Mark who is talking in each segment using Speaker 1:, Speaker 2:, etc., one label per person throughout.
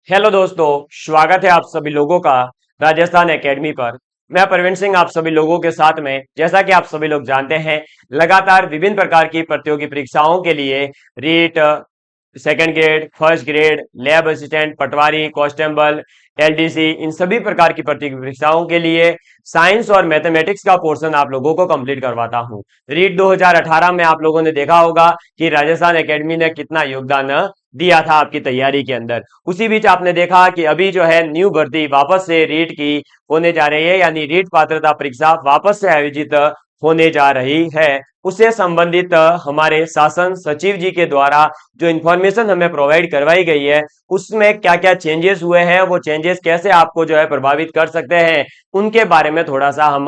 Speaker 1: Hello दोस्तों, स्वागत है आप सभी लोगों का राजस्थान एकेडमी पर। मैं प्रवीण सिंह आप सभी लोगों के साथ में, जैसा कि आप सभी लोग जानते हैं, लगातार विभिन्न प्रकार की प्रतियोगी परीक्षाओं के लिए REET, second grade, first grade, lab assistant, patwari, constable, LDC, इन सभी प्रकार की प्रतियोगी परीक्षाओं के लिए साइंस और मैथमेटिक्स का पोर्शन आप लोगों को कंप्लीट करवाता हूं। रीट 2018 में आप लोगों ने देखा होगा कि राजस्थान एकेडमी ने कितना योगदान दिया था आपकी तैयारी के अंदर। उसी बीच आपने देखा कि अभी जो है न्यू भर्ती वापस से रीट की होने जा रही है, यानी रीट पात्रता परीक्षा वापस से आयोजित होने जा रही है। उससे संबंधित हमारे शासन सचिव जी के द्वारा जो इंफॉर्मेशन हमें प्रोवाइड करवाई गई है, उसमें क्या क्या चेंजेस हुए हैं, वो चेंजेस कैसे आपको जो है प्रभावित कर सकते हैं, उनके बारे में थोड़ा सा हम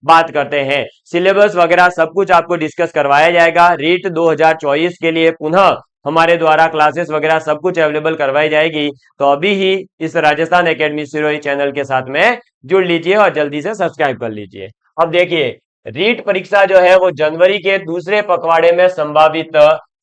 Speaker 1: बात करते हैं। सिलेबस वगैरह सब कुछ आपको डिस्कस करवाया जाएगा। रीट 2024 के लिए पुनः हमारे द्वारा क्लासेस वगैरह सब कुछ अवेलेबल करवाई जाएगी। तो अभी ही इस राजस्थान एकेडमी सिरोही चैनल के साथ में जुड़ लीजिए और जल्दी से सब्सक्राइब कर लीजिए। अब देखिए, रीट परीक्षा जो है वो जनवरी के दूसरे पखवाड़े में संभावित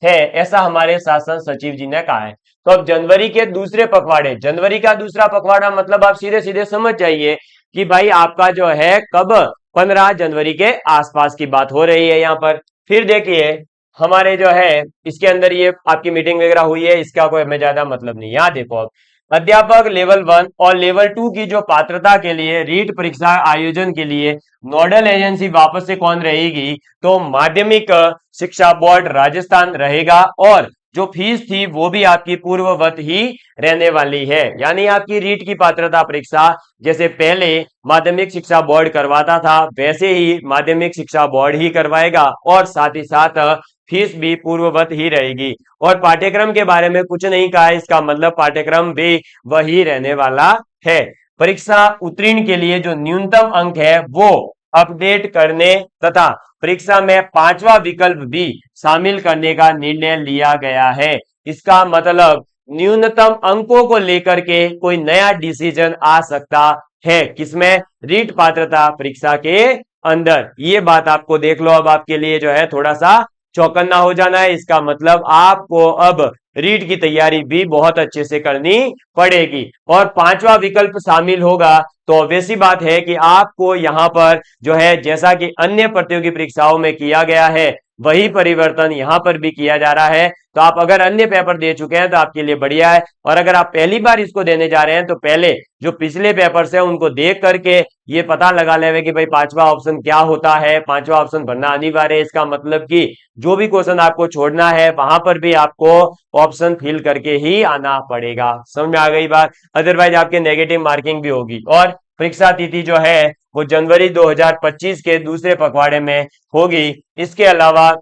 Speaker 1: है, ऐसा हमारे शासन सचिव जी ने कहा है। तो अब जनवरी के दूसरे पखवाड़े, जनवरी का दूसरा पखवाड़ा मतलब आप सीधे सीधे समझ जाइए कि भाई आपका जो है कब 15 जनवरी के आसपास की बात हो रही है यहाँ पर। फिर देखिए, हमारे जो है इसके अंदर ये आपकी मीटिंग वगैरह हुई है, इसका कोई हमें ज्यादा मतलब नहीं। यहाँ देखो, अब अध्यापक लेवल 1 और लेवल 2 की जो पात्रता के लिए रीट परीक्षा आयोजन के लिए नोडल एजेंसी वापस से कौन रहेगी, तो माध्यमिक शिक्षा बोर्ड राजस्थान रहेगा। और जो फीस थी वो भी आपकी पूर्ववत ही रहने वाली है, यानी आपकी रीट की पात्रता परीक्षा जैसे पहले माध्यमिक शिक्षा बोर्ड करवाता था वैसे ही माध्यमिक शिक्षा बोर्ड ही करवाएगा, और साथ ही साथ फीस भी पूर्ववत ही रहेगी। और पाठ्यक्रम के बारे में कुछ नहीं कहा है, इसका मतलब पाठ्यक्रम भी वही रहने वाला है। परीक्षा उत्तीर्ण के लिए जो न्यूनतम अंक है वो अपडेट करने तथा परीक्षा में 5वां विकल्प भी शामिल करने का निर्णय लिया गया है। इसका मतलब न्यूनतम अंकों को लेकर के कोई नया डिसीजन आ सकता है, किसमें, रीट पात्रता परीक्षा के अंदर। ये बात आपको देख लो, अब आपके लिए जो है थोड़ा सा चौकन्ना हो जाना है। इसका मतलब आपको अब रीट की तैयारी भी बहुत अच्छे से करनी पड़ेगी। और 5वां विकल्प शामिल होगा तो वैसी बात है कि आपको यहां पर जो है जैसा कि अन्य प्रतियोगी परीक्षाओं में किया गया है वही परिवर्तन यहां पर भी किया जा रहा है। तो आप अगर अन्य पेपर दे चुके हैं तो आपके लिए बढ़िया है, और अगर आप पहली बार इसको देने जा रहे हैं तो पहले जो पिछले पेपर्स है उनको देख करके ये पता लगा लेवे कि भाई 5वां ऑप्शन क्या होता है। 5वां ऑप्शन भरना अनिवार्य है, इसका मतलब कि जो भी क्वेश्चन आपको छोड़ना है वहां पर भी आपको ऑप्शन फिल करके ही आना पड़ेगा। समझ में आ गई बात? अदरवाइज आपके नेगेटिव मार्किंग भी होगी। और परीक्षा तिथि जो है वो जनवरी 2025 के दूसरे पखवाड़े में होगी। इसके अलावा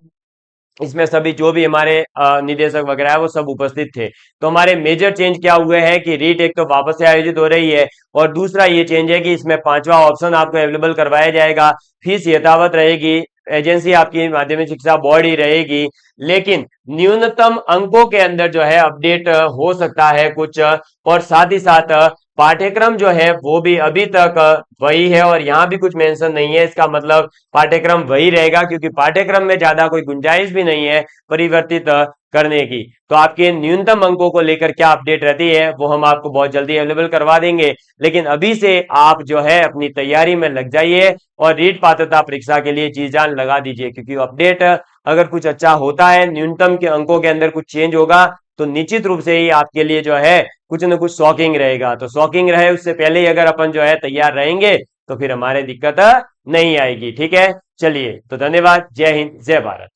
Speaker 1: इसमें सभी जो भी हमारे निदेशक वगैरह है वो सब उपस्थित थे। तो हमारे मेजर चेंज क्या हुए हैं कि रीट एक तो वापस से आयोजित हो रही है, और दूसरा ये चेंज है कि इसमें 5वां ऑप्शन आपको अवेलेबल करवाया जाएगा। फीस यथावत रहेगी, एजेंसी आपकी माध्यमिक शिक्षा बोर्ड ही रहेगी, लेकिन न्यूनतम अंकों के अंदर जो है अपडेट हो सकता है कुछ। और साथ ही साथ पाठ्यक्रम जो है वो भी अभी तक वही है, और यहाँ भी कुछ मेंशन नहीं है। इसका मतलब पाठ्यक्रम वही रहेगा, क्योंकि पाठ्यक्रम में ज्यादा कोई गुंजाइश भी नहीं है परिवर्तित करने की। तो आपके न्यूनतम अंकों को लेकर क्या अपडेट रहती है वो हम आपको बहुत जल्दी अवेलेबल करवा देंगे। लेकिन अभी से आप जो है अपनी तैयारी में लग जाइए और रीट पात्रता परीक्षा के लिए जी जान लगा दीजिए, क्योंकि अपडेट अगर कुछ अच्छा होता है, न्यूनतम के अंकों के अंदर कुछ चेंज होगा, तो निश्चित रूप से ही आपके लिए जो है कुछ न कुछ शॉकिंग रहेगा। तो शॉकिंग रहे उससे पहले ही अगर अपन जो है तैयार रहेंगे तो फिर हमारे दिक्कत नहीं आएगी। ठीक है, चलिए, तो धन्यवाद। जय हिंद, जय भारत।